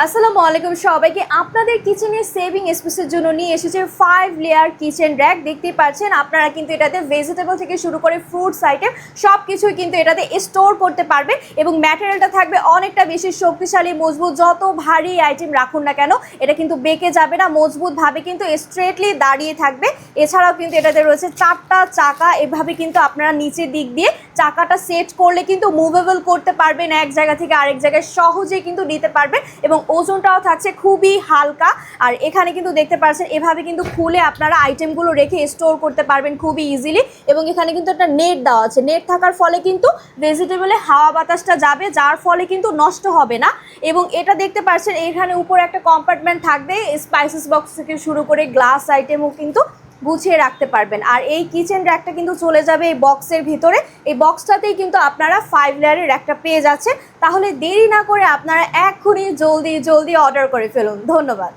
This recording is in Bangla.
আসসালামু আলাইকুম সবাইকে। আপনাদের কিচেনের সেভিং স্পেসের জন্য নিয়ে এসেছে 5 লেয়ার কিচেন র‍্যাক। দেখতেই পাচ্ছেন আপনারা কিন্তু এটাতে ভেজিটেবল থেকে শুরু করে ফ্রুটস আইটেম সব কিছুই কিন্তু এটাতে স্টোর করতে পারবে এবং ম্যাটেরিয়ালটা থাকবে অনেকটা বেশি শক্তিশালী, মজবুত। যত ভারী আইটেম রাখুন না কেন এটা কিন্তু বেঁকে যাবে না, মজবুতভাবে কিন্তু স্ট্রেটলি দাঁড়িয়ে থাকবে। এছাড়াও কিন্তু এটাতে রয়েছে 4টা চাকা, এভাবে কিন্তু আপনারা নিচের দিক দিয়ে চাকাটা সেট করলে কিন্তু মুভেবল করতে পারবেন, এক জায়গা থেকে আরেক জায়গায় সহজেই কিন্তু নিতে পারবেন এবং ওজনটাও থাকছে খুবই হালকা। আর এখানে কিন্তু দেখতে পাচ্ছেন এভাবে কিন্তু খুলে আপনারা আইটেমগুলো রেখে স্টোর করতে পারবেন খুবই ইজিলি। এবং এখানে কিন্তু একটা নেট দেওয়া আছে, নেট থাকার ফলে কিন্তু ভেজিটেবলে হাওয়া বাতাসটা যাবে, যার ফলে কিন্তু নষ্ট হবে না। এবং এটা দেখতে পাচ্ছেন এখানে উপরে একটা কম্পার্টমেন্ট থাকবে, স্পাইসেস বক্স থেকে শুরু করে গ্লাস আইটেমও কিন্তু গুছিয়ে রাখতে পারবেন। আর এই কিচেন র্যাকটা কিন্তু চলে যাবে এই বক্সের ভিতরে। এই বক্সটাতেই কিন্তু আপনারা 5 লেয়ারের একটা পেয়ে যাচ্ছেন। তাহলে দেরি না করে আপনারা এক্ষুনি জলদি অর্ডার করে ফেলুন। ধন্যবাদ।